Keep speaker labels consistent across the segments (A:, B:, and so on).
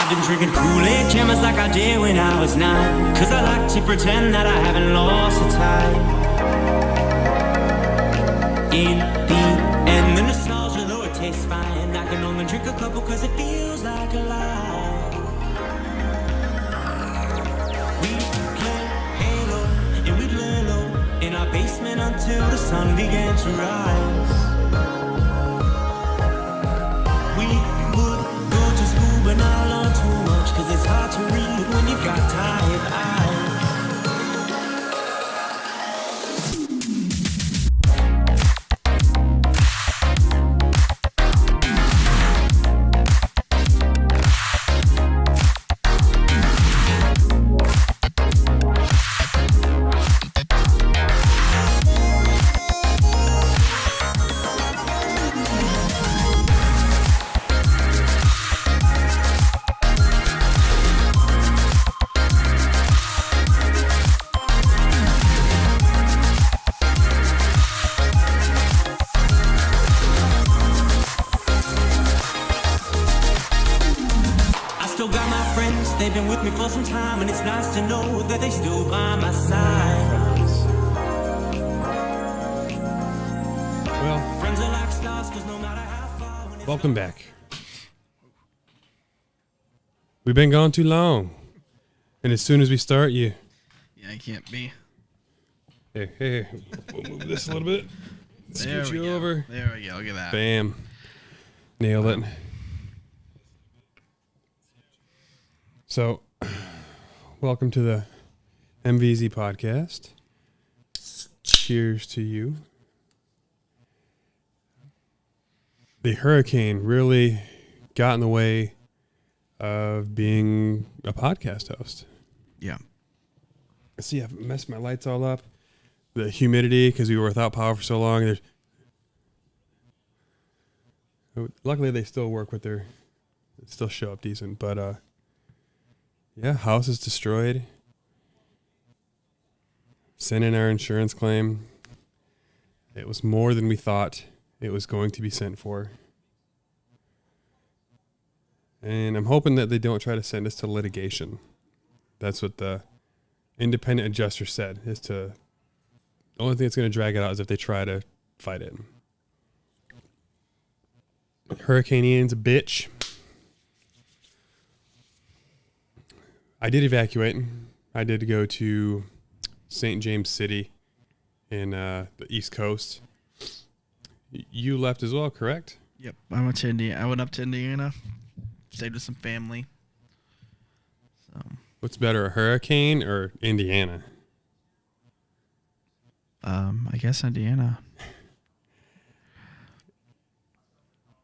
A: I've been drinking Kool-Aid jammers like I did when I was 9. Cause I like to pretend that I haven't lost the time. In the end, the nostalgia, though it tastes fine, I can only drink a couple cause it feels like a lie. We play Halo and we'd lay low in our basement until the sun began to rise. We would go to school but not learn too much, cause it's hard to read when you've got tired eyes. They've been with me for some time, and it's nice to know that they still by my side.
B: Well,
A: friends are like stars, 'cause no matter how far, when it's
B: welcome back. We've been gone too long, and as soon as we start,
C: Yeah, I can't be.
B: Hey, we'll move this a little bit. Scoot you over.
C: There we go. Look at that.
B: Bam, nailed it. So, welcome to the MVZ podcast. Cheers to you. The hurricane really got in the way of being a podcast host.
C: Yeah.
B: See, I've messed my lights all up. The humidity, because we were without power for so long. Luckily, they still work with their, still show up decent, but yeah, house is destroyed. Sent in our insurance claim. It was more than we thought it was going to be sent for. And I'm hoping that they don't try to send us to litigation. That's what the independent adjuster said, is to, the only thing that's going to drag it out is if they try to fight it. Hurricane Ian's a bitch. I did evacuate. I did go to St. James City in the East Coast. You left as well, correct?
C: Yep. I went to Indiana. I went up to Indiana, stayed with some family. So.
B: What's better, a hurricane or Indiana?
C: I guess Indiana.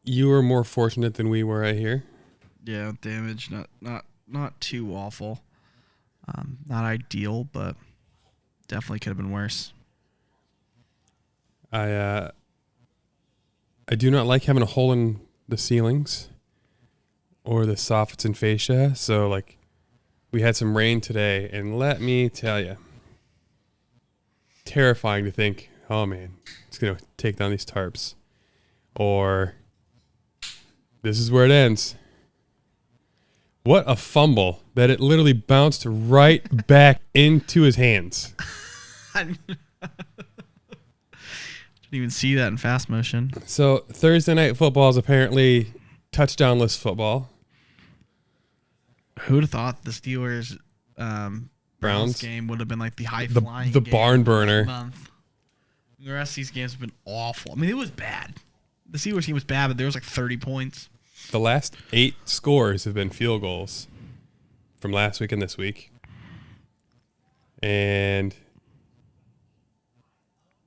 B: You were more fortunate than we were, I hear.
C: Yeah, damage not too awful. Not ideal, but definitely could have been worse.
B: I do not like having a hole in the ceilings or the soffits and fascia. So, like, we had some rain today, and let me tell you, terrifying to think, oh man, it's going to take down these tarps. Or this is where it ends. What a fumble that it literally bounced right back into his hands.
C: Didn't even see that in fast motion.
B: So Thursday night football is apparently touchdownless football.
C: Who would have thought the Steelers Browns game would have been like the high-flying
B: the
C: game
B: barn burner.
C: Month. The rest of these games have been awful. I mean, it was bad. The Steelers game was bad, but there was like 30 points.
B: The last 8 scores have been field goals from last week and this week. And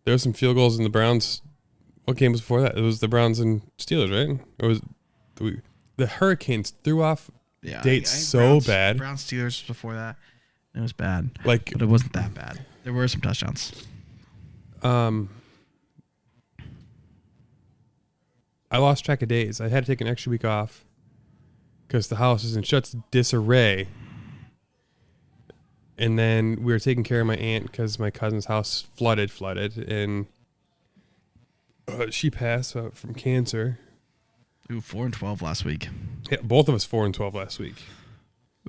B: there were some field goals in the Browns. What game was before that? It was the Browns and Steelers, right? Or was the Hurricanes threw off dates so bad.
C: Browns Steelers was before that. It was bad.
B: But
C: it wasn't that bad. There were some touchdowns.
B: I lost track of days. I had to take an extra week off because the house is in such disarray. And then we were taking care of my aunt because my cousin's house flooded, and she passed from cancer.
C: Ooh, 4-12 last week.
B: Yeah, both of us 4-12 last week.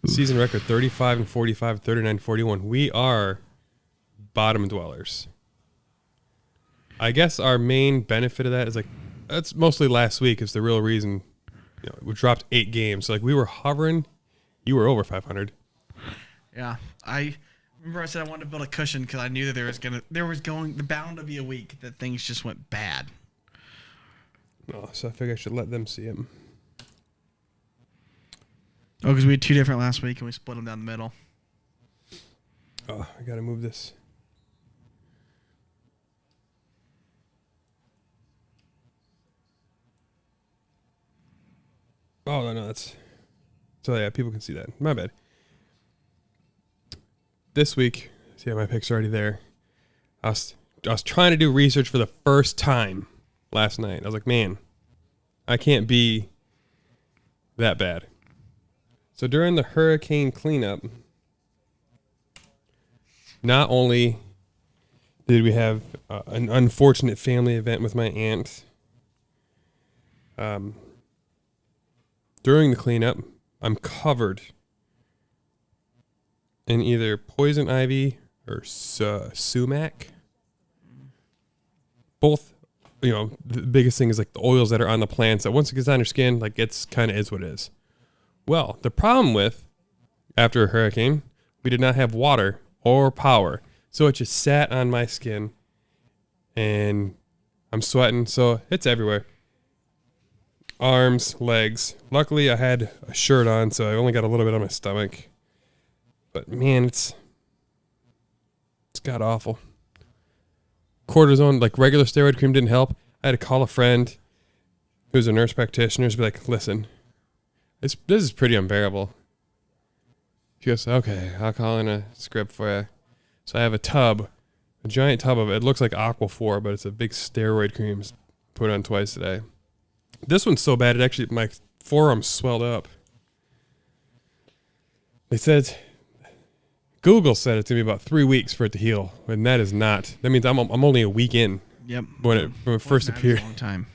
B: Season record 35-45, 39-41. We are bottom dwellers. I guess our main benefit of that is like that's mostly last week is the real reason. You know, we dropped 8 games. So like we were hovering. You were over 500.
C: Yeah, I remember I said I wanted to build a cushion because I knew that the bound to be a week that things just went bad.
B: Oh, so I figured I should let them see him.
C: Oh, because we had 2 different last week and we split them down the middle.
B: Oh, I gotta move this. Oh no, that's so yeah. People can see that. My bad. This week, see my pic's already there. I was trying to do research for the first time last night. I was like, man, I can't be that bad. So during the hurricane cleanup, not only did we have an unfortunate family event with my aunt, during the cleanup, I'm covered in either poison ivy or sumac. Both, you know, the biggest thing is like the oils that are on the plants that once it gets on your skin, like it's kind of is what it is. Well, the problem with, after a hurricane, we did not have water or power. So it just sat on my skin and I'm sweating. So it's everywhere. Arms, legs. Luckily, I had a shirt on, so I only got a little bit on my stomach. But man, it's god awful. Cortisone, like regular steroid cream, didn't help. I had to call a friend who's a nurse practitioner to be like, listen, this is pretty unbearable. She goes, okay, I'll call in a script for you. So I have a giant tub of it. It looks like Aquaphor, but it's a big steroid cream. Put on twice a day. This one's so bad, it actually, my forearm swelled up. They said, Google said it's going to be about 3 weeks for it to heal. And that is not, that means I'm only a week in.
C: Yep.
B: When it first appeared.
C: A long time.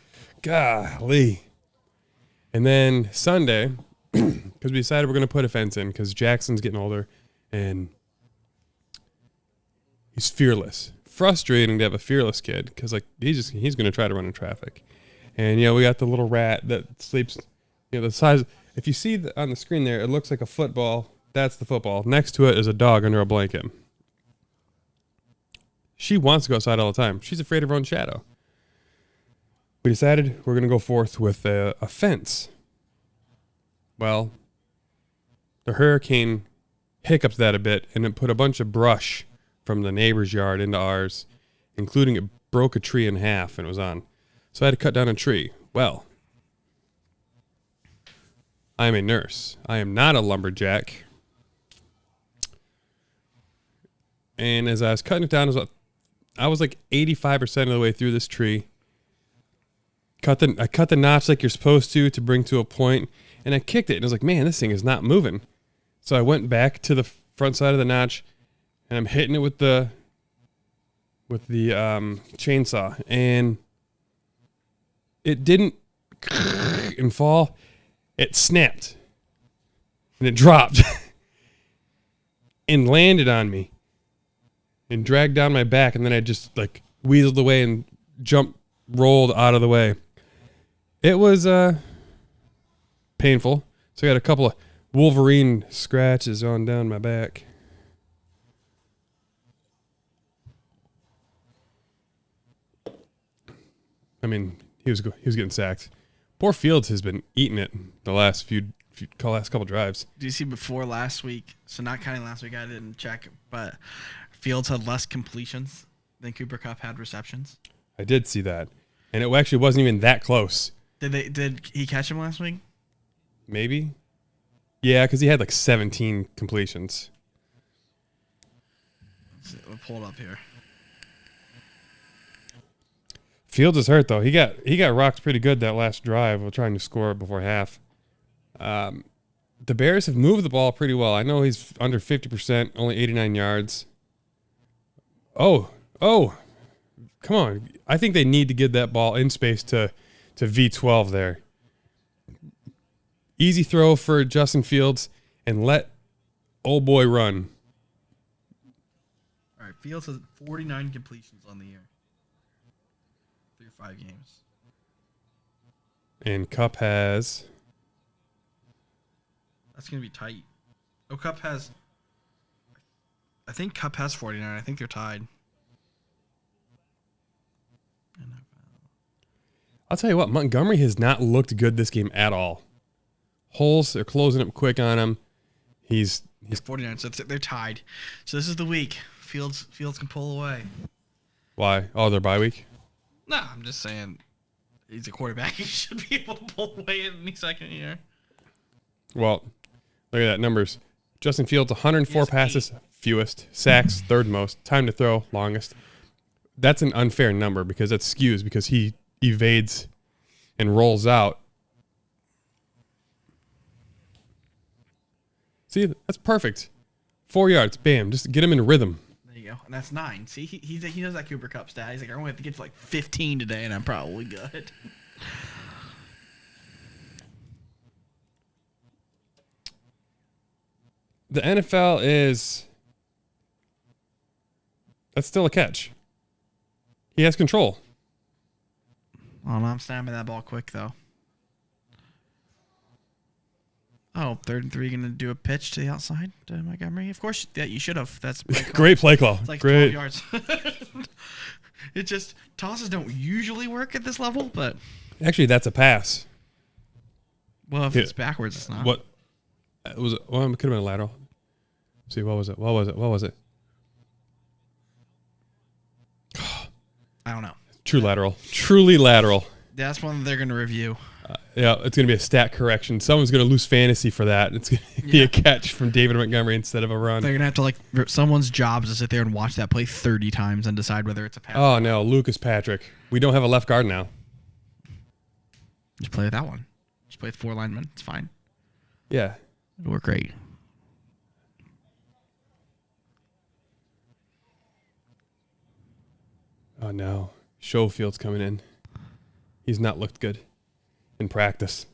B: Golly. And then Sunday, because we decided we're going to put a fence in because Jackson's getting older and he's fearless. Frustrating to have a fearless kid because like he's going to try to run in traffic. And, you know, we got the little rat that sleeps, you know, the size. If you see on the screen there, it looks like a football. That's the football. Next to it is a dog under a blanket. She wants to go outside all the time. She's afraid of her own shadow. We decided we're going to go forth with a fence. Well, the hurricane hiccuped that a bit, and it put a bunch of brush from the neighbor's yard into ours, including it broke a tree in half, and it was on. So I had to cut down a tree. Well, I am a nurse. I am not a lumberjack. And as I was cutting it down, I was like 85% of the way through this tree. I cut the notch like you're supposed to bring to a point, and I kicked it. And I was like, man, this thing is not moving. So I went back to the front side of the notch, and I'm hitting it with the chainsaw, and it didn't and fall. It snapped, and it dropped, and landed on me, and dragged down my back, and then I just like weaseled away and rolled out of the way. It was painful. So I got a couple of Wolverine scratches on down my back. I mean, he was getting sacked. Poor Fields has been eating it the last couple drives.
C: Do you see before last week? So not counting last week, I didn't check, but Fields had less completions than Cooper Kupp had receptions.
B: I did see that, and it actually wasn't even that close.
C: Did he catch him last week?
B: Maybe. Yeah, because he had like 17 completions.
C: We'll pull it up here.
B: Fields is hurt though. He got rocked pretty good that last drive while trying to score before half. The Bears have moved the ball pretty well. I know he's under 50%, only 89 yards. Oh, come on. I think they need to give that ball in space to V12 there. Easy throw for Justin Fields, and let Oh boy, run.
C: All right, Fields has 49 completions on the year through 5 games.
B: And Cup has.
C: That's gonna be tight. Oh, Cup has. I think Cup has 49. I think they're tied.
B: I'll tell you what, Montgomery has not looked good this game at all. Holes, they're closing up quick on him. He's
C: 49, so they're tied. So this is the week. Fields can pull away.
B: why? Oh, they're bye week?
C: No, I'm just saying he's a quarterback. He should be able to pull away in the second year.
B: Well, look at that numbers. Justin Fields, 104
C: He has
B: passes, fewest. Sacks, third most. Time to throw, longest. That's an unfair number because that skews because he evades and rolls out. See, that's perfect. 4 yards, bam. Just get him in rhythm.
C: There you go. And that's 9. See, he knows that Cooper Cup stat. He's like, I only have to get to like 15 today, and I'm probably good.
B: The NFL is... That's still a catch. He has control.
C: Oh, no, I'm snapping that ball quick, though. Oh, 3rd and 3, going to do a pitch to the outside to Montgomery. Of course, yeah, you should have. That's
B: Great play call.
C: It's like
B: Great.
C: 12 yards. It just, tosses don't usually work at this level, but...
B: Actually, that's a pass.
C: Well, if
B: Yeah.
C: it's backwards, it's not.
B: What? Was it? Well, it could have been a lateral. Let's see, what was it? What was it?
C: I don't know.
B: True lateral. Truly lateral.
C: That's one they're going to review.
B: Yeah, it's going to be a stat correction. Someone's going to lose fantasy for that. It's going to be a catch from David Montgomery instead of a run.
C: They're going to have to, someone's job is to sit there and watch that play 30 times and decide whether it's a pass.
B: Oh, no, Lucas Patrick. We don't have a left guard now.
C: Just play with that one. Just play with 4 linemen. It's fine.
B: Yeah.
C: It'll work great.
B: Oh, no. Schofield's coming in. He's not looked good in practice.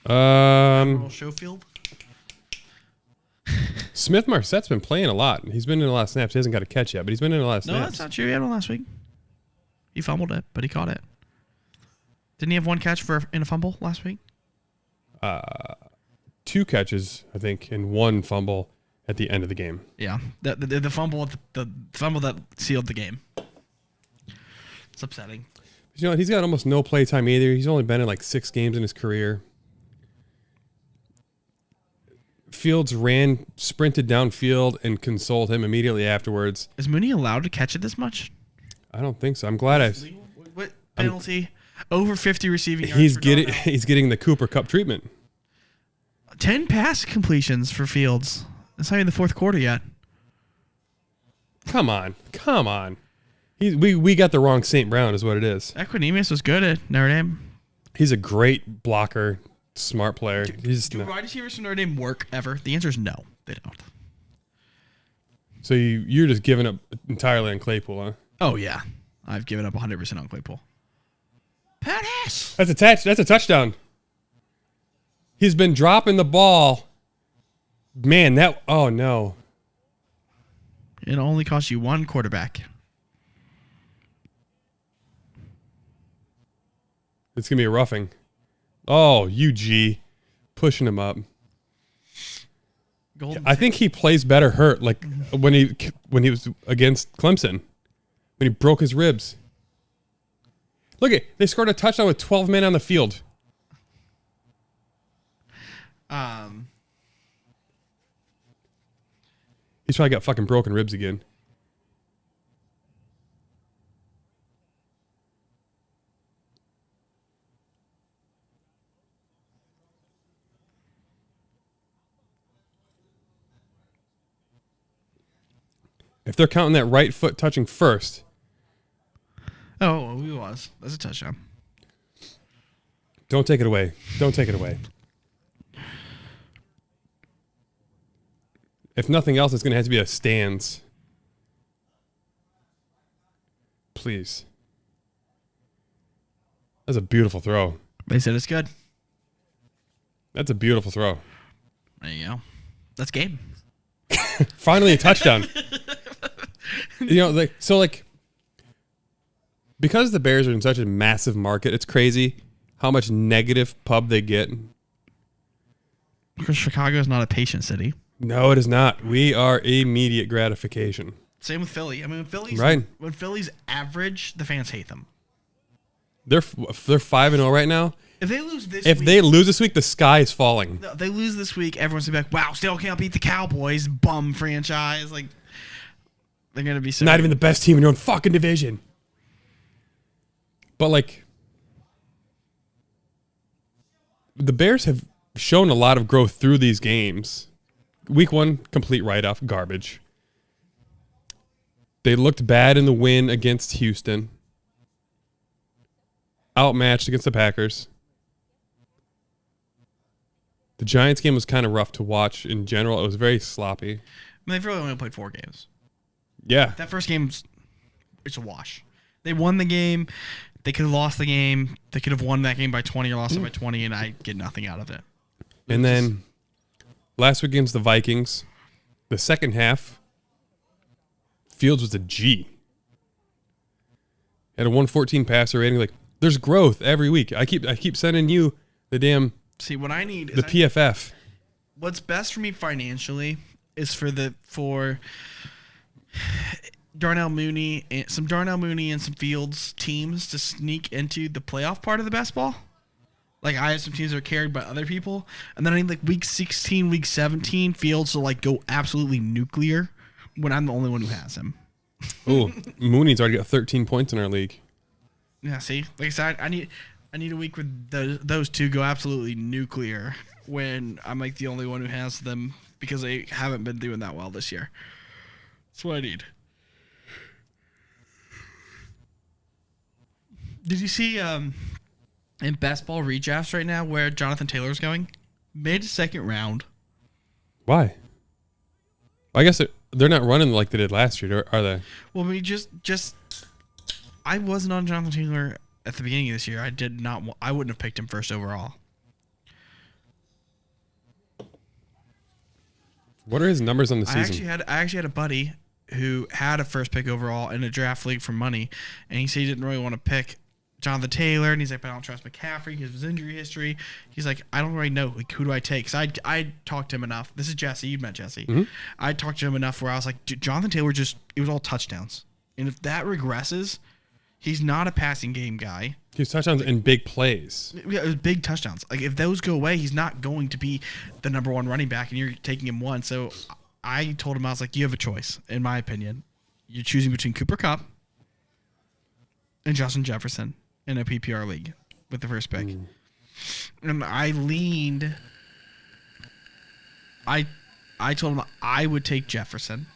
C: Admiral Schofield?
B: Smith Marsette's been playing a lot. He's been in a lot of snaps. He hasn't got a catch yet, but he's been in a lot of snaps.
C: No, that's not true. He had one last week. He fumbled it, but he caught it. Didn't he have one catch in a fumble last week?
B: 2 catches, I think, and 1 fumble at the end of the game.
C: Yeah, the fumble, the fumble that sealed the game. It's upsetting.
B: But you know what? He's got almost no play time either. He's only been in like 6 games in his career. Fields sprinted downfield and consoled him immediately afterwards.
C: Is Mooney allowed to catch it this much?
B: I don't think so. I'm glad
C: What penalty? Over 50 receiving yards.
B: he's getting the Cooper Cup treatment.
C: 10 pass completions for Fields. It's not even the 4th quarter yet.
B: Come on. We got the wrong St. Brown is what it is.
C: Equinemius was good at Notre Dame.
B: He's a great blocker, smart player.
C: Do wide receivers from Notre Dame work ever? The answer is no. They don't.
B: So you're just giving up entirely on Claypool, huh?
C: Oh, yeah. I've given up 100% on Claypool. Pass!
B: That's a touchdown. He's been dropping the ball. Man, oh no.
C: It only costs you 1 quarterback.
B: It's going to be a roughing. Oh, UG. Pushing him up. I think he plays better hurt, like when he was against Clemson, when he broke his ribs. Look they scored a touchdown with 12 men on the field. He's probably got fucking broken ribs again. If they're counting that right foot touching first.
C: Oh, he was. That's a touchdown.
B: Don't take it away. If nothing else, it's going to have to be a stands. Please. That's a beautiful throw.
C: They said it's good.
B: That's a beautiful throw.
C: There you go. That's game.
B: Finally a touchdown. Because the Bears are in such a massive market, it's crazy how much negative pub they get.
C: Because Chicago is not a patient city.
B: No, it is not. We are immediate gratification.
C: Same with Philly. I mean, when Philly's average, the fans hate them.
B: They're 5-0 right now.
C: If they lose
B: this week, the sky is falling.
C: They lose this week, everyone's gonna be like, "Wow, still can't beat the Cowboys, bum franchise." Like, they're gonna be so
B: not even the best team in your own fucking division. But like, the Bears have shown a lot of growth through these games. Week 1, complete write-off, garbage. They looked bad in the win against Houston. Outmatched against the Packers. The Giants game was kind of rough to watch in general. It was very sloppy.
C: I mean, they've really only played 4 games.
B: Yeah.
C: That first game's it's a wash. They won the game. They could have lost the game. They could have won that game by 20 or lost it by 20, and I get nothing out of it.
B: And then last week against the Vikings, the second half, Fields was a G. Had a 114 passer rating. Like, there's growth every week. I keep sending you the damn
C: what I need is
B: the PFF.
C: What's best for me financially is for Darnell Mooney and some Fields teams to sneak into the playoff part of the best ball. Like, I have some teams that are carried by other people, and then I need like week 16, week 17 Fields to like go absolutely nuclear when I'm the only one who has him.
B: Oh, Mooney's already got 13 points in our league.
C: Yeah, see, like I said, I need a week where those two go absolutely nuclear when I'm like the only one who has them because they haven't been doing that well this year. That's what I need. Did you see in best ball redrafts right now where Jonathan Taylor's going? Mid-second round.
B: Why? I guess they're not running like they did last year, are they?
C: Well, I mean, just I wasn't on Jonathan Taylor at the beginning of this year. I wouldn't have picked him first overall.
B: What are his numbers on the season?
C: I actually had a buddy who had a first pick overall in a draft league for money, and he said he didn't really want to pick Jonathan Taylor, and he's like, but I don't trust McCaffrey because of his injury history. He's like, I don't really know, like, who do I take? Because I talked to him enough. This is Jesse. You met Jesse. Mm-hmm. I talked to him enough where I was like, dude, Jonathan Taylor it was all touchdowns. And if that regresses, he's not a passing game guy.
B: He's touchdowns in big plays.
C: Yeah, it was big touchdowns. Like, if those go away, he's not going to be the number 1 running back, and you're taking him 1. So I told him, I was like, you have a choice, in my opinion. You're choosing between Cooper Kupp and Justin Jefferson in a PPR league with the first pick. And I leaned. I told him I would take Jefferson.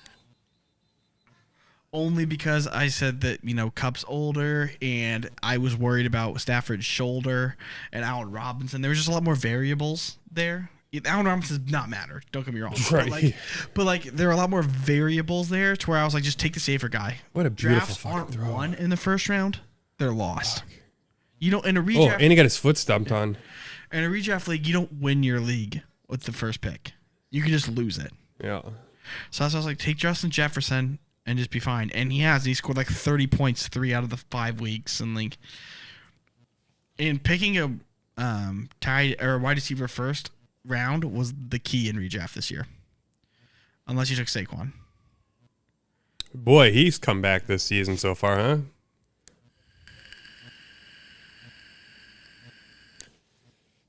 C: Only because I said that, Kupp's older, and I was worried about Stafford's shoulder and Allen Robinson. There was just a lot more variables there. Allen Robinson does not matter. Don't get me wrong.
B: Right.
C: But there are a lot more variables there to where I was like, just take the safer guy.
B: What a beautiful
C: Drafts
B: fucking
C: aren't
B: throw.
C: won in the first round. They're lost.
B: Fuck.
C: In a redraft.
B: Oh, and he got his foot stomped on.
C: In a redraft league, you don't win your league with the first pick. You can just lose it.
B: Yeah.
C: So I was like, take Justin Jefferson and just be fine. And he has. He scored like 30 points 3 out of the 5 weeks. And picking a tight or wide receiver first round was the key in redraft this year. Unless you took Saquon.
B: Boy, he's come back this season so far, huh?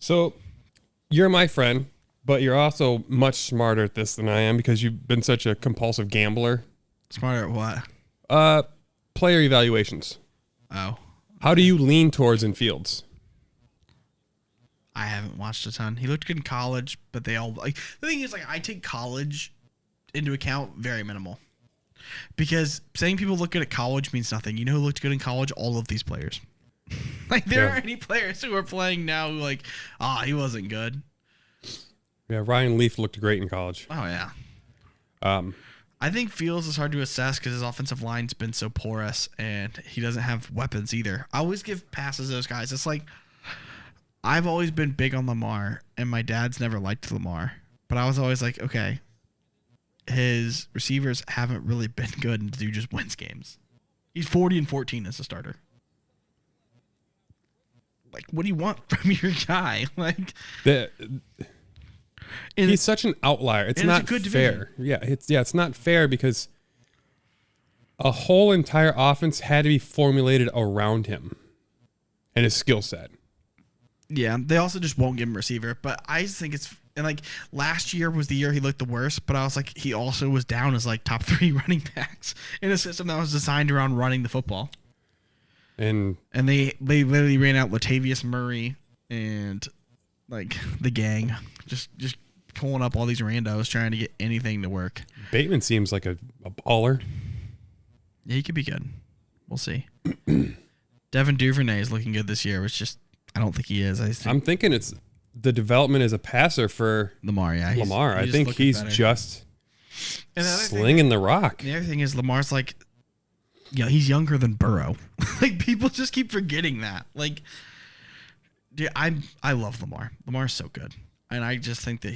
B: So, you're my friend, but you're also much smarter at this than I am because you've been such a compulsive gambler.
C: Smarter at what?
B: Player evaluations.
C: Oh.
B: How do you lean towards in Fields?
C: I haven't watched a ton. He looked good in college, but they all the thing is I take college into account very minimal. Because saying people look good at college means nothing. You know who looked good in college? All of these players. There aren't any players who are playing now who he wasn't good.
B: Yeah, Ryan Leaf looked great in college.
C: Oh, yeah.
B: I
C: think Fields is hard to assess because his offensive line's been so porous, and he doesn't have weapons either. I always give passes to those guys. It's like, I've always been big on Lamar, and my dad's never liked Lamar. but I was always like, okay, his receivers haven't really been good, and the dude just wins games. He's 40-14 as a starter. Like, what do you want from your guy? Like,
B: he's such an outlier. It's not
C: a good
B: fair. It's not fair because a whole entire offense had to be formulated around him and his skill set.
C: Yeah, they also just won't give him receiver. But I just think it's, and like last year was the year he looked the worst, but I was like, he also was down as like top 3 running backs in a system that was designed around running the football. And they literally ran out Latavius Murray and like the gang, just pulling up all these randos trying to get anything to work. Bateman
B: seems like a baller.
C: Yeah, he could be good. We'll see. Devin Duvernay is looking good this year, which just I don't think he is.
B: I'm thinking it's the development as a passer for
C: Lamar. Yeah,
B: Lamar. I think he's
C: better.
B: Just slinging the rock.
C: The other thing is Lamar's like, he's younger than Burrow. Like people just keep forgetting that. Like, dude, I love Lamar. Lamar's so good, and I just think that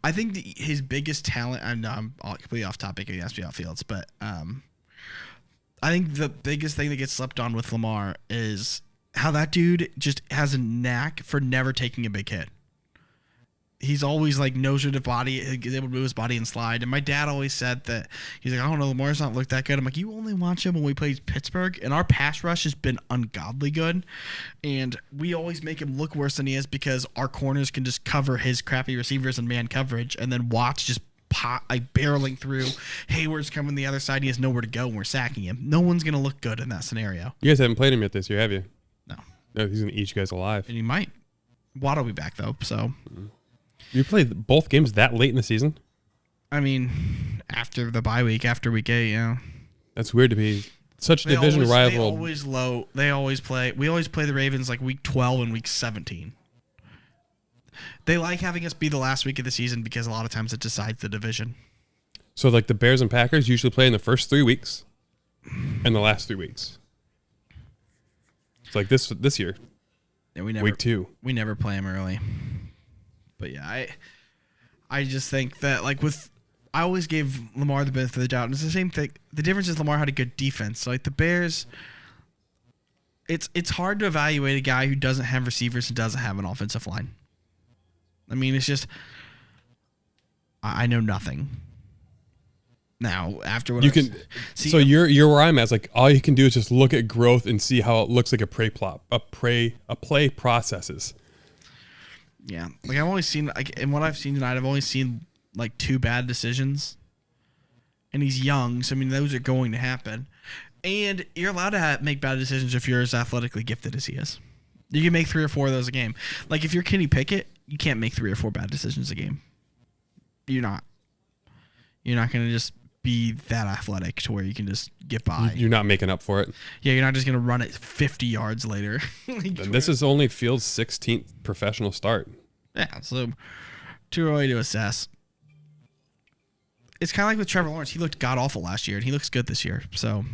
C: his biggest talent. I'm completely off topic against me off fields, but I think the biggest thing that gets slept on with Lamar is how that dude just has a knack for never taking a big hit. He's always like knows where the body, is able to move his body and slide. And my dad always said that he's like, I don't know, Lamar's not looked that good. I'm like, you only watch him when we play Pittsburgh, and our pass rush has been ungodly good. And we always make him look worse than he is because our corners can just cover his crappy receivers and man coverage, and then Watts just barreling through. Hayward's coming the other side. He has nowhere to go, and we're sacking him. No one's going to look good in that scenario.
B: You guys haven't played him yet this year, have you?
C: No,
B: he's going to eat you guys alive.
C: And he might. Watt will be back, though, so.
B: You played both games that late in the season?
C: I mean, after the bye week, after week 8, yeah.
B: That's weird to be such a division rival.
C: We always play the Ravens like week 12 and week 17. They like having us be the last week of the season because a lot of times it decides the division.
B: So like the Bears and Packers usually play in the first 3 weeks and the last 3 weeks. It's like this year.
C: Yeah, week 2. We never play them early. But yeah, I just think that like I always gave Lamar the benefit of the doubt. And it's the same thing. The difference is Lamar had a good defense. So like the Bears, it's hard to evaluate a guy who doesn't have receivers and doesn't have an offensive line. I mean, it's just I know nothing. Now, after what
B: you're where I'm at. It's like all you can do is just look at growth and see how it looks like a play processes.
C: Yeah, like I've only seen in what I've seen tonight, I've only seen like 2 bad decisions, and he's young, so I mean those are going to happen. And you're allowed to make bad decisions if you're as athletically gifted as he is. You can make 3 or 4 of those a game. Like if you're Kenny Pickett, you can't make 3 or 4 bad decisions a game. You're not going to just be that athletic to where you can just get by.
B: You're not making up for it.
C: Yeah, you're not just going to run it 50 yards later.
B: And this is only Fields' 16th professional start.
C: Yeah, so too early to assess. It's kind of like with Trevor Lawrence. He looked god-awful last year, and he looks good this year. So,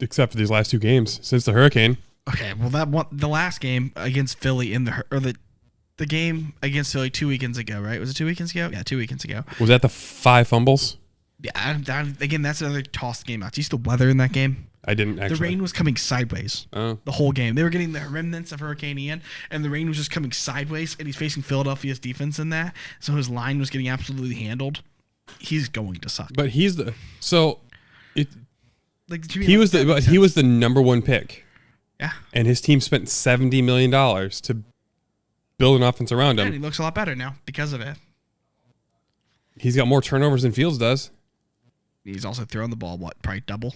B: except for these last 2 games since the hurricane.
C: Okay, well the last game against Philly the game against Philly 2 weekends ago, right? Was it 2 weekends ago? Yeah, 2 weekends ago.
B: Was that the 5 fumbles?
C: Yeah, again, that's another tossed game out. Do you see the weather in that game?
B: I didn't actually.
C: The rain was coming sideways the whole game. They were getting the remnants of Hurricane Ian, and the rain was just coming sideways, and he's facing Philadelphia's defense in that, so his line was getting absolutely handled. He's going to suck.
B: But he was the number 1 pick.
C: Yeah.
B: And his team spent $70 million to build an offense around him.
C: And he looks a lot better now because of it.
B: He's got more turnovers than Fields does.
C: He's also throwing the ball, probably double?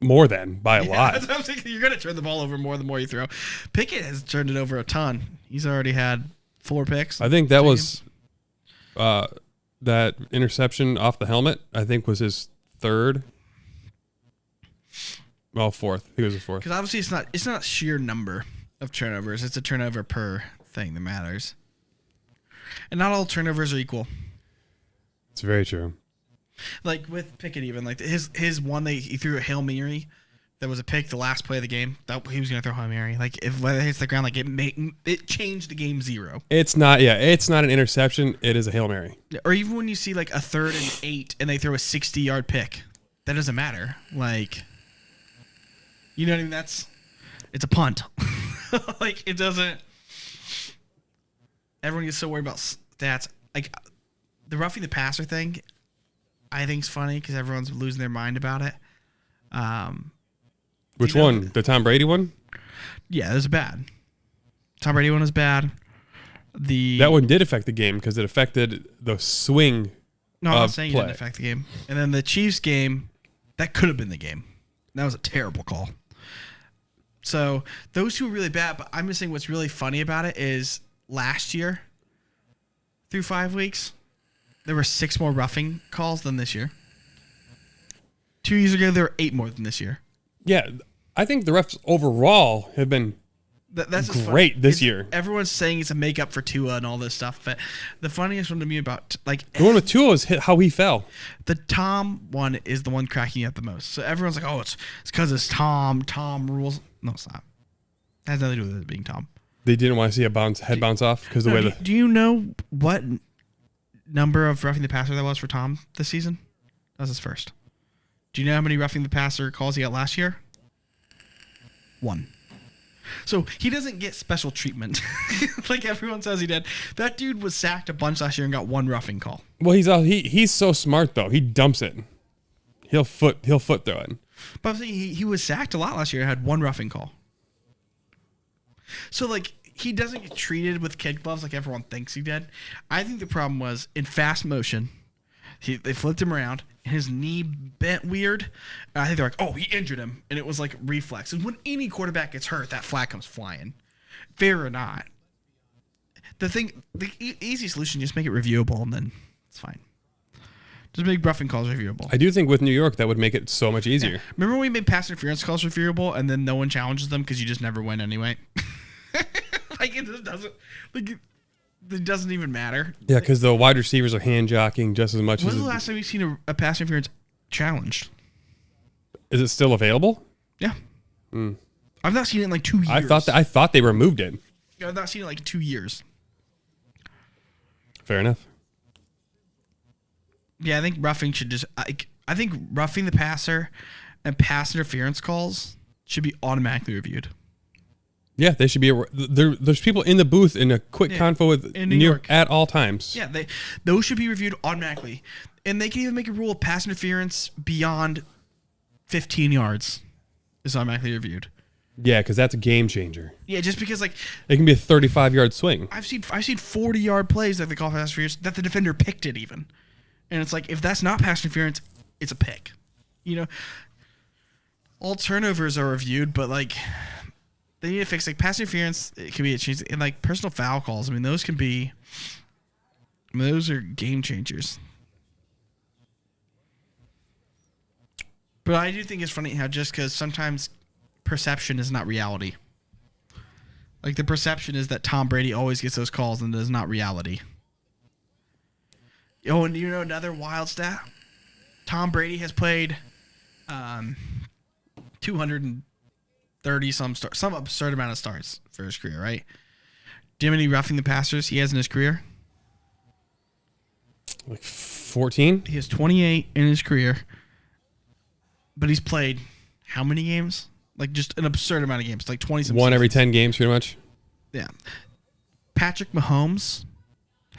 B: More than, by a lot.
C: That's what I'm thinking. You're going to turn the ball over more the more you throw. Pickett has turned it over a ton. He's already had 4 picks.
B: I think that was that interception off the helmet, I think was his 3rd. Well, 4th. He was his 4th.
C: Because obviously it's not sheer number of turnovers. It's a turnover per thing that matters. And not all turnovers are equal.
B: It's very true.
C: Like with Pickett, even like his one he threw a Hail Mary That was a pick the last play of the game. That he was going to throw Hail Mary. Like if whether it hits the ground, like it changed the game 0.
B: It's not. Yeah, it's not an interception. It is a Hail Mary.
C: Or even when you see like a 3rd and 8 and they throw a 60-yard pick, that doesn't matter. Like, you know what I mean? It's a punt. Like it doesn't. Everyone gets so worried about stats. Like the roughing the passer thing, I think is funny because everyone's losing their mind about it.
B: Which one? The Tom Brady one?
C: Yeah, it was bad. Tom Brady one was bad.
B: That one did affect the game because it affected the swing.
C: No, I'm not saying it didn't affect the game. And then the Chiefs game, that could have been the game. That was a terrible call. So those two were really bad, but I'm just saying what's really funny about it is last year, through 5 weeks, there were 6 more roughing calls than this year. 2 years ago, there were 8 more than this year.
B: Yeah, I think the refs overall have been
C: that's
B: great this year.
C: Everyone's saying it's a makeup for Tua and all this stuff, but the funniest one to me about like
B: the one with Tua is how he fell.
C: The Tom one is the one cracking me up the most. So everyone's like, "Oh, it's because it's Tom. Tom rules." No, it's not. It has nothing to do with it being Tom.
B: They didn't want to see a head bounce off because the way
C: do you know what number of roughing the passer that was for Tom this season? That was his first. Do you know how many roughing the passer calls he got last year? 1. So he doesn't get special treatment like everyone says he did. That dude was sacked a bunch last year and got 1 roughing call.
B: Well, he's so smart though. He dumps it. He'll foot throw it.
C: But I'm saying he was sacked a lot last year and had 1 roughing call. So like he doesn't get treated with kid gloves like everyone thinks he did. I think the problem was in fast motion. They flipped him around, and his knee bent weird. And I think they're like, "Oh, he injured him," and it was like reflex. And when any quarterback gets hurt, that flag comes flying, fair or not. The easy solution, just make it reviewable, and then it's fine. Just make roughing calls reviewable.
B: I do think with New York that would make it so much easier.
C: Yeah. Remember when we made pass interference calls reviewable, and then no one challenges them because you just never win anyway. Like it just doesn't. Like. It doesn't even matter.
B: Yeah, because the wide receivers are hand jockeying just as much as.
C: When's the last time you've seen a pass interference challenged?
B: Is it still available?
C: Yeah. I've not seen it in like 2 years.
B: I thought they removed it.
C: I've not seen it in like 2 years.
B: Fair enough.
C: Yeah, I think roughing should just. I think roughing the passer and pass interference calls should be automatically reviewed.
B: Yeah, they should be. There's people in the booth in a quick convo with
C: in New York
B: at all times.
C: Yeah, those should be reviewed automatically, and they can even make a rule of pass interference beyond 15 yards is automatically reviewed.
B: Yeah, because that's a game changer.
C: Yeah, just because like
B: it can be a 35-yard swing.
C: I've seen 40-yard plays that they call pass interference that the defender picked it even, and it's like if that's not pass interference, it's a pick. You know, all turnovers are reviewed, but like. They need to fix like pass interference. It can be a change, and like personal foul calls. I mean, those can be. Those are game changers. But I do think it's funny how just because sometimes perception is not reality. Like the perception is that Tom Brady always gets those calls, and it is not reality. Oh, and you know another wild stat? Tom Brady has played 230 some absurd amount of starts for his career, right? Do you know how many roughing the passers he has in his career?
B: Like 14?
C: He has 28 in his career. But he's played how many games? Like just an absurd amount of games. Like 20-some.
B: One every 10 games, pretty much.
C: Yeah. Patrick Mahomes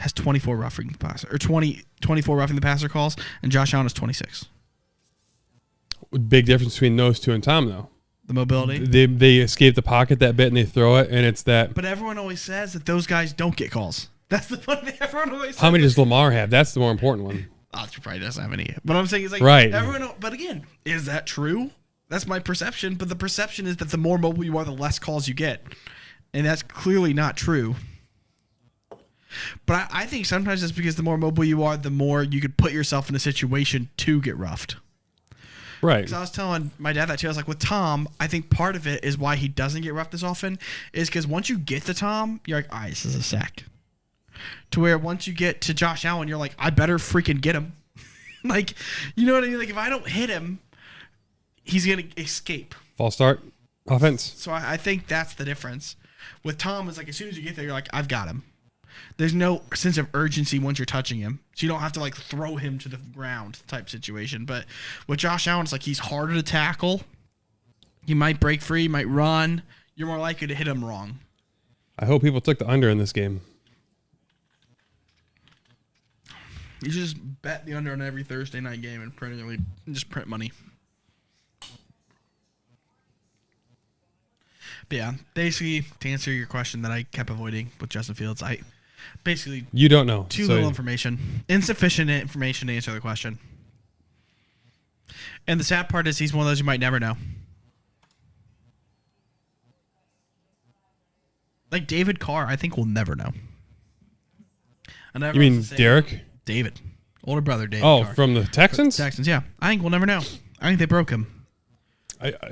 C: has 24 roughing the passer, or 24 roughing the passer calls, and Josh Allen has 26.
B: Big difference between those two and Tom, though.
C: The mobility.
B: They escape the pocket that bit and they throw it, and it's that.
C: But everyone always says that those guys don't get calls. That's the one thing everyone always says.
B: How many does Lamar have? That's the more important one.
C: He probably doesn't have any. But I'm saying it's like
B: right.
C: Everyone. But again, is that true? That's my perception. But the perception is that the more mobile you are, the less calls you get, and that's clearly not true. But I think sometimes it's because the more mobile you are, the more you could put yourself in a situation to get roughed.
B: Right.
C: Because I was telling my dad that too. I was like, with Tom, I think part of it is why he doesn't get roughed as often is because once you get to Tom, you're like, all right, this is a sack. To where once you get to Josh Allen, you're like, I better freaking get him. Like, you know what I mean? Like, if I don't hit him, he's going to escape.
B: False start. Offense.
C: So I think that's the difference. With Tom, it's like as soon as you get there, you're like, I've got him. There's no sense of urgency once you're touching him. So you don't have to like throw him to the ground type situation. But with Josh Allen, it's like he's harder to tackle. He might break free, he might run. You're more likely to hit him wrong.
B: I hope people took the under in this game.
C: You should just bet the under on every Thursday night game and just print money. But yeah, basically, to answer your question that I kept avoiding with Justin Fields,
B: You don't know.
C: Too little information. Insufficient information to answer the question. And the sad part is he's one of those you might never know. Like David Carr, I think we'll never know.
B: You mean Derek?
C: David. Older brother David
B: Oh,
C: Carr.
B: from the Texans?
C: Texans, yeah. I think we'll never know. I think they broke him.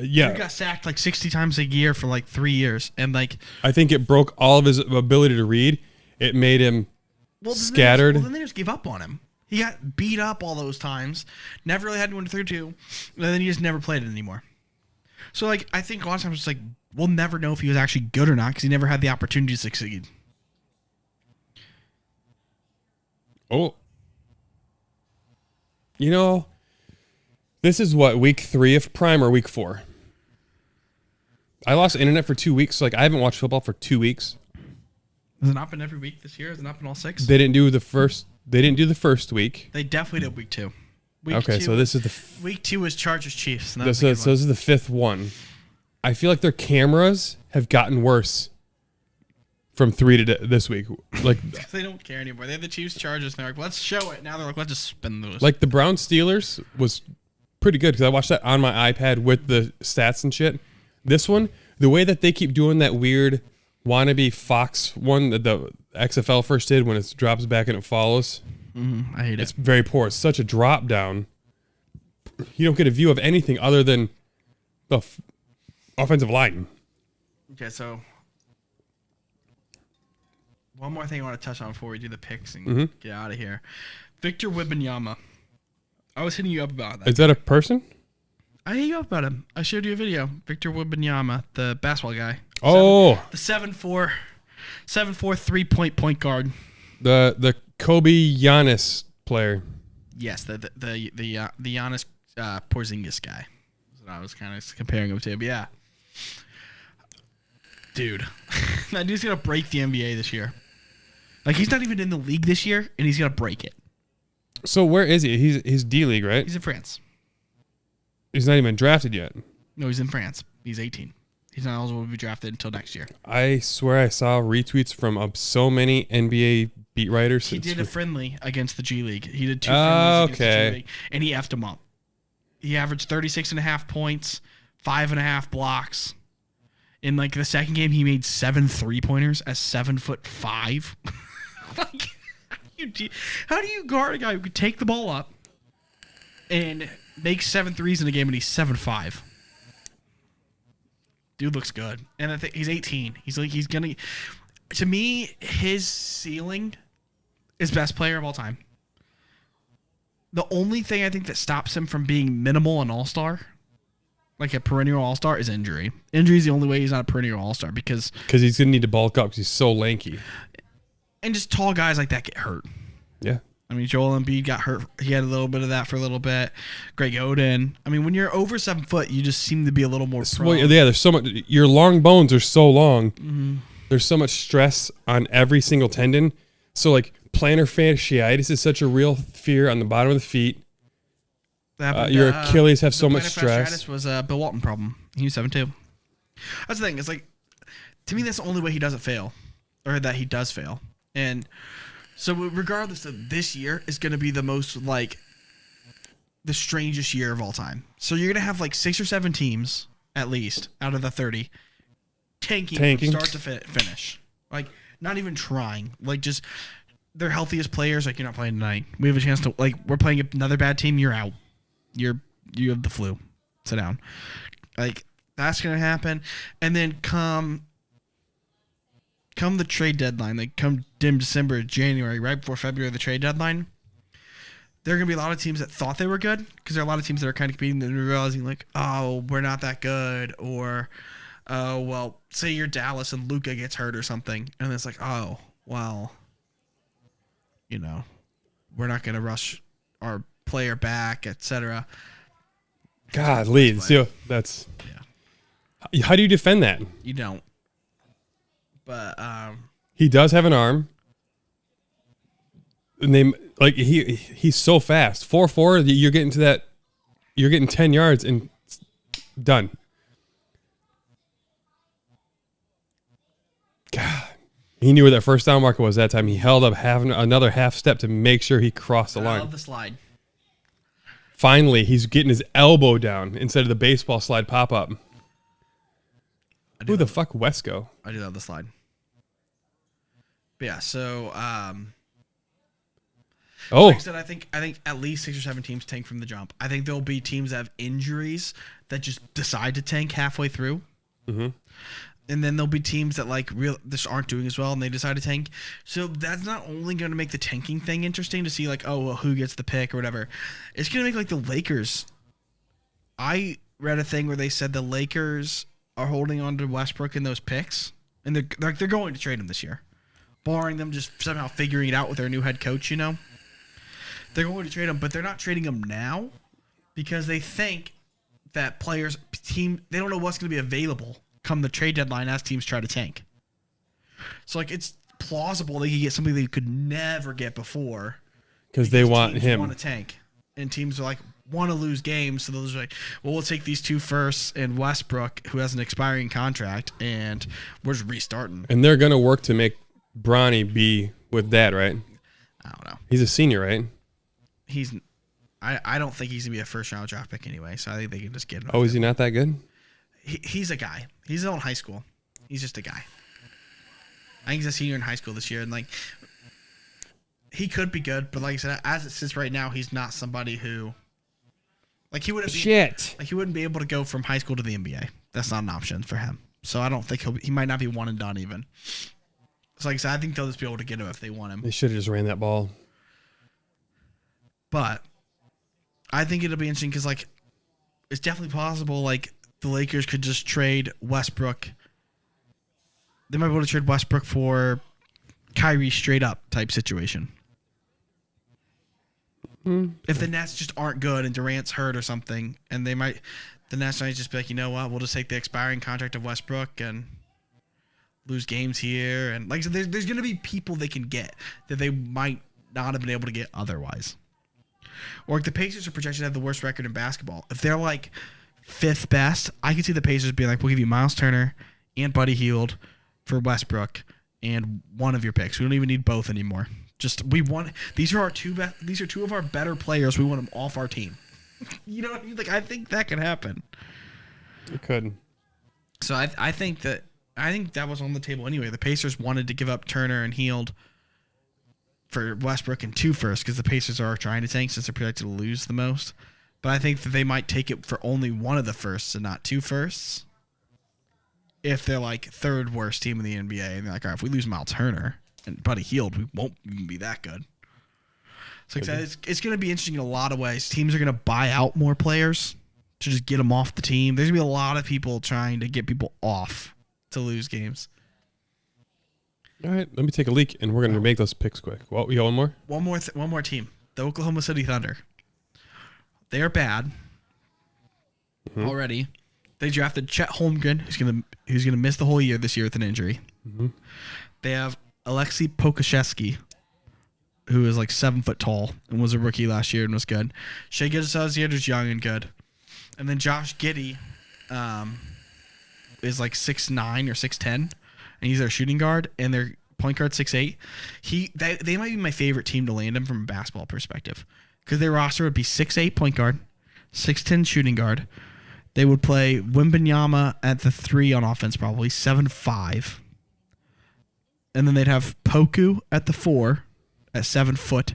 B: Yeah.
C: He got sacked like 60 times a year for like 3 years. And like,
B: I think it broke all of his ability to read. It made him scattered.
C: Then they just gave up on him. He got beat up all those times. Never really had anyone to throw to. And then he just never played it anymore. So like, I think a lot of times it's like, we'll never know if he was actually good or not because he never had the opportunity to succeed.
B: Oh. You know, this is what, week 3 of Prime or week 4? I lost internet for 2 weeks. So like, I haven't watched football for 2 weeks.
C: Has it not been every week this year? Has it not been all 6?
B: They didn't do the first week.
C: They definitely did week 2.
B: So this is
C: week 2 was Chargers Chiefs.
B: So this is the 5th one. I feel like their cameras have gotten worse from 3 to this week. Like
C: they don't care anymore. They have the Chiefs Chargers. And they're like, let's show it. Now they're like, let's just spin those.
B: Like the Browns Steelers was pretty good because I watched that on my iPad with the stats and shit. This one, the way that they keep doing that weird wannabe Fox one that the XFL first did when it drops back and it follows.
C: I hate it.
B: It's very poor. It's such a drop down. You don't get a view of anything other than the offensive line.
C: Okay, so one more thing I want to touch on before we do the picks and get out of here. Victor Wembanyama. I was hitting you up about that.
B: Is that a person?
C: I hit you up about him. I showed you a video. Victor Wembanyama, the basketball guy.
B: Oh.
C: The 7'4", 3-point point guard.
B: The Kobe Giannis player.
C: Yes, the Giannis Porzingis guy. That's what I was kind of comparing him to. But yeah. Dude. That dude's going to break the NBA this year. Like, he's not even in the league this year, and he's going to break it.
B: So where is he? He's D-League, right?
C: He's in France.
B: He's not even drafted yet.
C: No, he's in France. He's 18. He's not eligible to be drafted until next year.
B: I swear I saw retweets from so many NBA beat writers.
C: He did a friendly against the G League. He did 2 friendlies against the G League, and he effed him up. He averaged 36.5 points, 5.5 blocks. In like the second game, he made 7 3-pointers at 7'5". Like, how do you guard a guy who could take the ball up and make 7 threes in a game and he's 7'5"? Dude looks good. And I think he's 18. He's gonna, to me, his ceiling is best player of all time. The only thing I think that stops him from being minimal an all-star, like a perennial all-star, is injury. Injury is the only way he's not a perennial all-star because
B: he's gonna need to bulk up because he's so lanky.
C: And just tall guys like that get hurt.
B: Yeah.
C: I mean, Joel Embiid got hurt. He had a little bit of that for a little bit. Greg Oden. I mean, when you're over 7 foot, you just seem to be a little more prone.
B: Well, yeah, there's so much. Your long bones are so long.
C: Mm-hmm.
B: There's so much stress on every single tendon. So, like, plantar fasciitis is such a real fear on the bottom of the feet. Your Achilles have so much stress.
C: Fasciitis was a Bill Walton problem. He was 7'2". That's the thing. It's like, to me, that's the only way he doesn't fail, or that he does fail. And so regardless of this year is going to be the most, like, the strangest year of all time. So you're going to have like 6 or 7 teams, at least, out of the 30, tanking. From start to finish. Like, not even trying. Like, just their healthiest players, like, you're not playing tonight. We have a chance to, like, we're playing another bad team, you're out. You have the flu. Sit down. Like, that's going to happen. And then come the trade deadline, like come December, January, right before February, the trade deadline, there are going to be a lot of teams that thought they were good because there are a lot of teams that are kind of competing and realizing like, oh, we're not that good, or oh, well, say you're Dallas and Luka gets hurt or something, and it's like, oh, well, we're not going to rush our player back, etc.
B: God, Lee, so that's how do you defend that?
C: You don't. But
B: he does have an arm. And he's so fast. 4.4, you're getting to that. You're getting 10 yards and done. God, he knew where that first down marker was that time. He held up another half step to make sure he crossed the line.
C: I love the slide.
B: Finally, he's getting his elbow down instead of the baseball slide pop up. Who the fuck Wesco?
C: I do love the slide. But yeah, so like I said, I think at least 6 or 7 teams tank from the jump. I think there'll be teams that have injuries that just decide to tank halfway through.
B: Mm-hmm.
C: And then there'll be teams that this aren't doing as well and they decide to tank. So that's not only going to make the tanking thing interesting to see like, oh, well, who gets the pick or whatever. It's going to make like the Lakers. I read a thing where they said the Lakers are holding on to Westbrook in those picks, and they're going to trade him this year, barring them just somehow figuring it out with their new head coach. They're going to trade him, but they're not trading him now because they think that they don't know what's going to be available come the trade deadline as teams try to tank. So it's plausible they could get something they could never get before
B: because they want him.
C: Want to tank, and teams are want to lose games, so those are like, well, we'll take these 2 firsts and Westbrook, who has an expiring contract, and we're just restarting.
B: And they're gonna work to make Bronny be with Dad, right?
C: I don't know.
B: He's a senior, right?
C: I don't think he's gonna be a first round draft pick anyway, so I think they can just get him.
B: Oh, is he not that good?
C: He's a guy. He's still in high school. He's just a guy. I think he's a senior in high school this year, and he could be good, but like I said, as it sits right now, he's not somebody who he wouldn't be able to go from high school to the NBA. That's not an option for him. So I don't think he might not be one and done even. So like I said, I think they'll just be able to get him if they want him.
B: They should have just ran that ball.
C: But I think it'll be interesting because it's definitely possible the Lakers could just trade Westbrook. They might be able to trade Westbrook for Kyrie straight up type situation. If the Nets just aren't good and Durant's hurt or something, and the Nets might just be like, you know what, we'll just take the expiring contract of Westbrook and lose games here. And like I said, there's going to be people they can get that they might not have been able to get otherwise. Or the Pacers are projected to have the worst record in basketball. If they're 5th best, I could see the Pacers being like, we'll give you Miles Turner and Buddy Hield for Westbrook and one of your picks. We don't even need both anymore. These are two of our better players. We want them off our team. You know what I mean? I think that could happen.
B: It could.
C: So I think that was on the table anyway. The Pacers wanted to give up Turner and Hield for Westbrook and 2 firsts because the Pacers are trying to tank since they're projected to lose the most. But I think that they might take it for only one of the firsts and not 2 firsts. If they're 3rd worst team in the NBA and they're like, all right, if we lose Miles Turner and Buddy Hield, we won't even be that good. So it's going to be interesting in a lot of ways. Teams are going to buy out more players to just get them off the team. There's going to be a lot of people trying to get people off to lose games.
B: All right, let me take a leak, and we're going to make those picks quick. Well, you got one more?
C: One more team. The Oklahoma City Thunder. They are bad already. They drafted Chet Holmgren, who's gonna miss the whole year this year with an injury. Mm-hmm. They have Alexei Pokashevsky, who is 7 foot tall and was a rookie last year and was good. Shai Gilgeous-Alexander's young and good, and then Josh Giddey is 6'9" or 6'10", and he's their shooting guard, and their point guard 6'8". They might be my favorite team to land him from a basketball perspective because their roster would be 6'8" point guard, 6'10" shooting guard. They would play Wembanyama at the 3 on offense, probably 7'5", and then they'd have Poku at the 4 at 7 foot,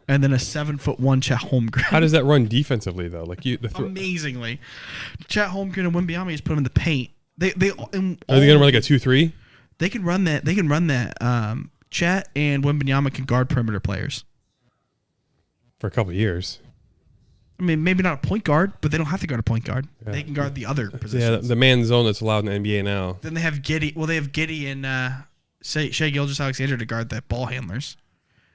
C: and then a 7'1" Chet Holmgren.
B: How does that run defensively though?
C: Amazingly, Chet Holmgren and Wembanyama just put him in the paint. Are they gonna
B: run a 2-3?
C: They can run that. Chet and Wembanyama can guard perimeter players.
B: for a couple of years.
C: I mean, maybe not a point guard, but they don't have to guard a point guard. Yeah. They can guard the other positions.
B: Yeah, the man zone that's allowed in the NBA now.
C: Then they have Giddey. Well, they have Giddey and Shai Gilgeous-Alexander to guard the ball handlers.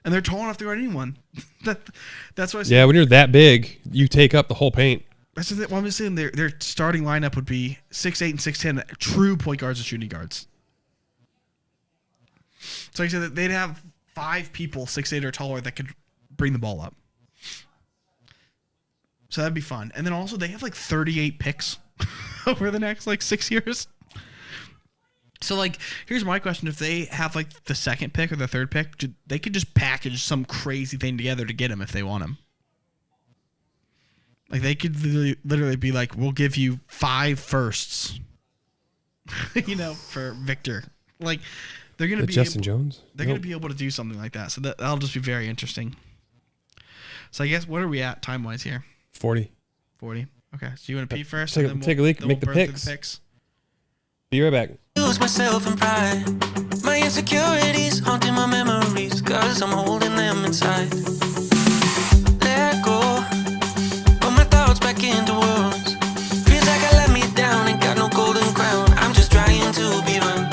C: And they're tall enough to guard anyone. That's what I said.
B: Yeah, when you're that big, you take up the whole paint.
C: That's what I'm just saying. Their starting lineup would be 6'8" and 6'10", true point guards and shooting guards. So like I said, they'd have 5 people 6'8" or taller that could bring the ball up. So that'd be fun. And then also they have like 38 picks over the next like 6 years. So like, here's my question: if they have like the second pick or the third pick, they could just package some crazy thing together to get him if they want him. Like they could literally be like, "We'll give you 5 firsts," for Victor. Like they're gonna be
B: Justin Jones.
C: They're gonna be able to do something like that. So that'll just be very interesting. So I guess what are we at time wise here?
B: 40.
C: Okay. So you want to pee first?
B: Take a leak. Make the picks. Be right back.
A: Lose myself in pride. My insecurities haunting my memories, 'cause I'm holding them inside. Let go. Put my thoughts back into words. Feels like I let me down. Ain't got no golden crown. I'm just trying to be run.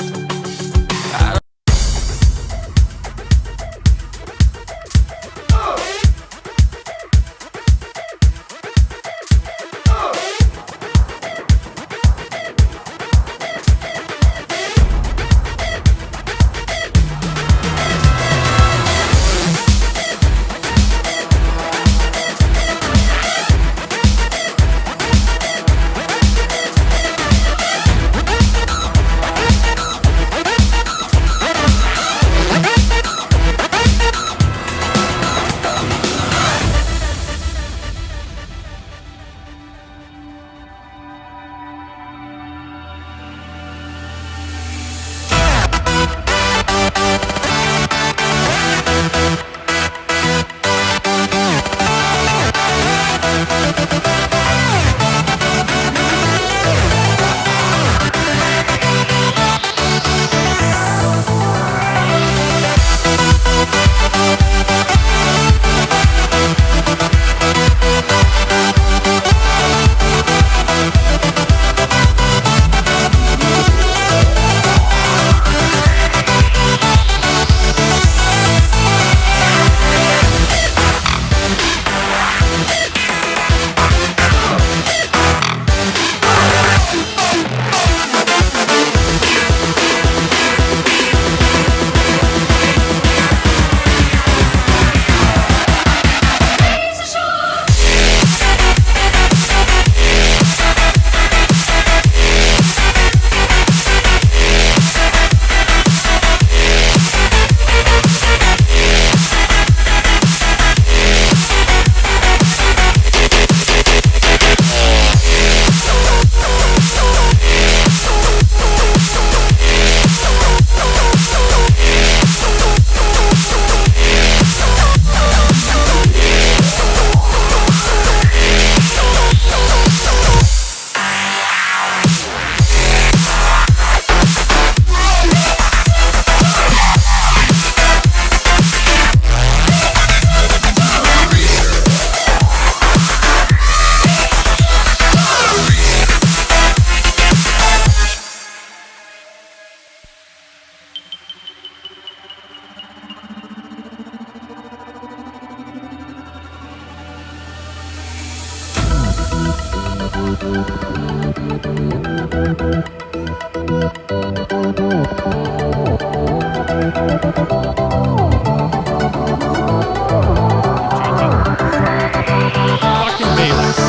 B: Fucking Bayless.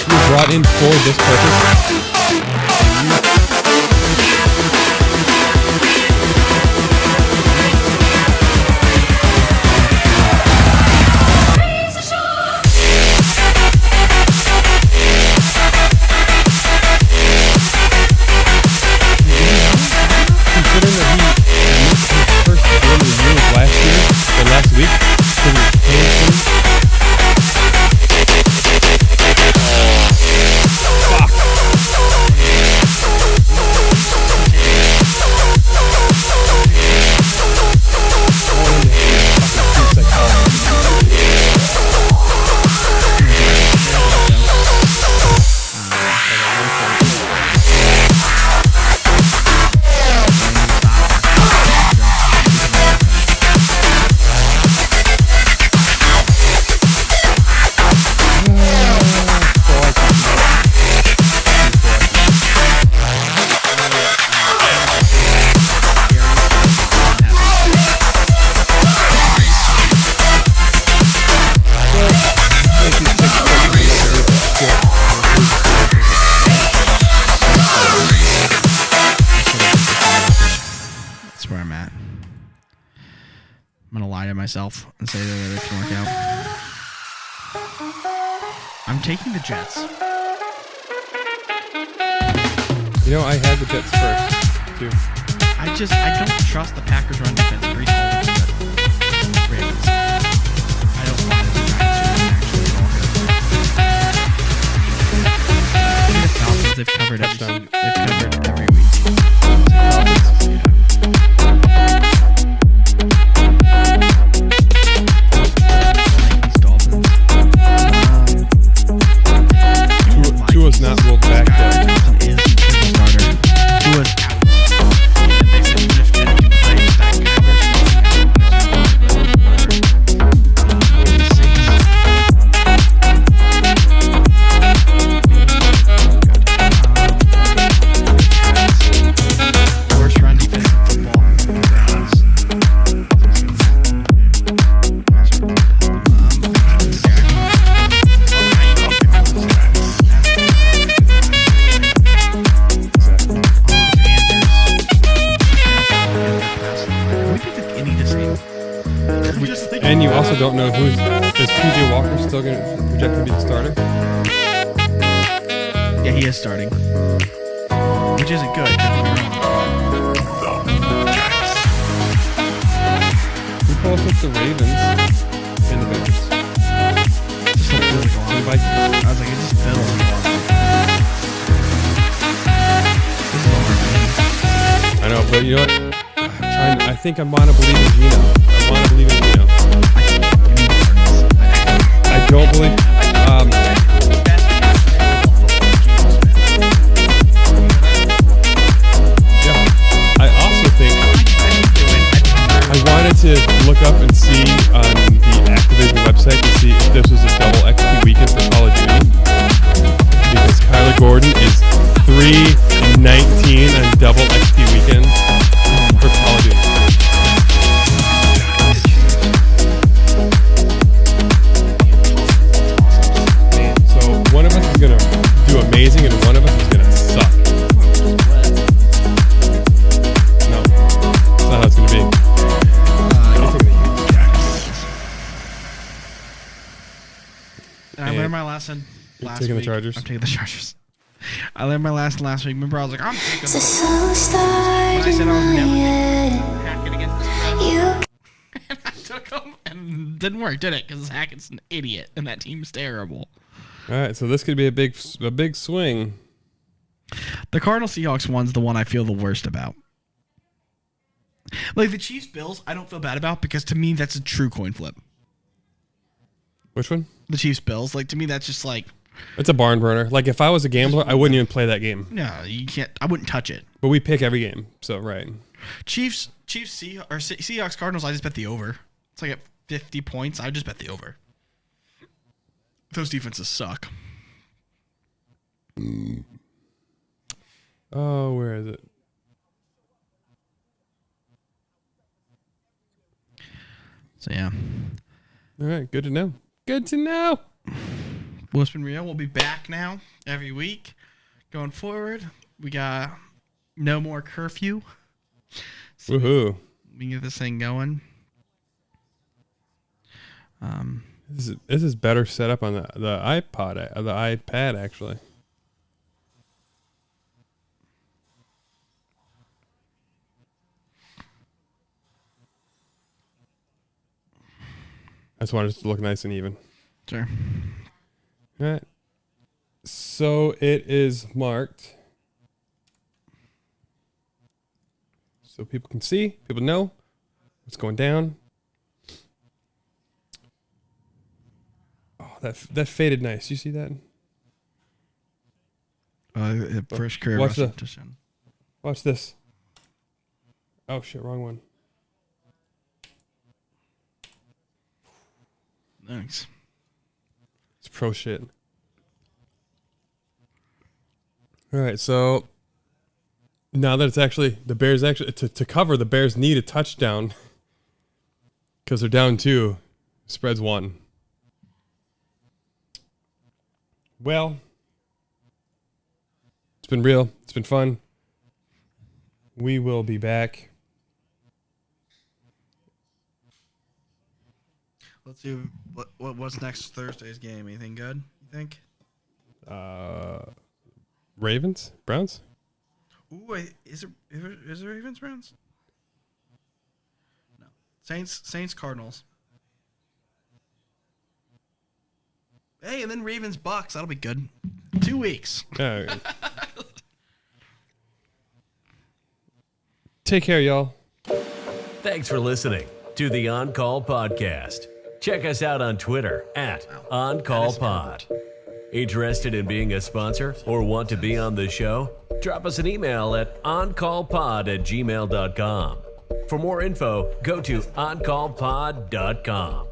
B: You're brought in for this purpose.
C: lie to myself and say that it can work out. I'm taking the Jets.
B: You know, I had the Jets first, too.
C: I don't trust the Packers run defense. Brees Hall is good. Ravens. I don't want the Giants to actually the Falcons, they've covered every week. Dolphins.
B: Tua's not rolled back yet.
C: Thompson is the starter. Tua's out. And they said even if Teddy can play, that worst run defense in football.
B: And you also don't know is PJ Walker still going to project to be the starter?
C: Yeah, he is starting. Which isn't good. Don't get me wrong.
B: Who calls up the Ravens and the Bears?
C: Just don't feel like a lot.
B: And the Vikings.
C: I was like, it just feels like a lot. This is all right.
B: I know, but you know what? I think I want to believe in Gino. I want to believe in Gino. I don't believe. Yeah. I also think I wanted to look up and see on the Activision website to see if this was a double XP weekend for Call of Duty, because Kyler Gordon is 3-19 on double XP weekend for Call of Duty. One of us is going to do amazing and one of us is going to suck. No. That's not how it's going to be.
C: And I learned my lesson last
B: taking the
C: week.
B: Chargers?
C: I'm taking the Chargers. I learned my lesson last week. Remember, I was like, I'm taking the
D: It's a
C: When
D: slow
C: I
D: start
C: said
D: in
C: I was never
D: my
C: Hackett against the
D: head.
C: spread.
D: You
C: And I took him, and it didn't work, did it? Because Hackett's an idiot, and that team's terrible.
B: All right, so this could be a big swing.
C: The Cardinals-Seahawks one's the one I feel the worst about. Like, the Chiefs-Bills, I don't feel bad about, because to me, that's a true coin flip.
B: Which one?
C: The Chiefs-Bills, like, to me, that's just like,
B: It's a barn burner. Like, if I was a gambler, I wouldn't even play that game.
C: no, you can't, I wouldn't touch it.
B: But we pick every game, so right.
C: Seahawks, Cardinals, I just bet the over. It's like at 50 points, I just bet the over. Those defenses suck.
B: Oh, where is it?
C: So, yeah.
B: All right, good to know. Good to know.
C: Well, it's been real. We'll be back now every week going forward. We got no more curfew. So
B: Woohoo.
C: we can get this thing going.
B: This is better set up on the iPad actually. I just wanted it to look nice and even.
C: Sure.
B: All right. So it is marked so people can see, people know what's going down. Oh, that faded nice. You see that?
C: First career
B: Watch
C: rushing
B: the-
C: touchdown.
B: Watch this. Oh shit, wrong one.
C: Thanks.
B: It's pro shit. All right, so now that it's actually the Bears actually to cover, the Bears need a touchdown because they're down 2. Spread's 1. Well, it's been real. It's been fun. We will be back
C: Let's see what's next Thursday's game. Anything good? You think?
B: Ravens, Browns.
C: Ooh, is it Ravens Browns? No. Saints Cardinals. Hey, and then Ravens Bucks. That'll be good. 2 weeks.
B: Take care, y'all.
D: Thanks for listening to the On Call Podcast. Check us out on Twitter at OnCallPod. Interested in being a sponsor or want to be on the show? Drop us an email at oncallpod@gmail.com. For more info, go to oncallpod.com.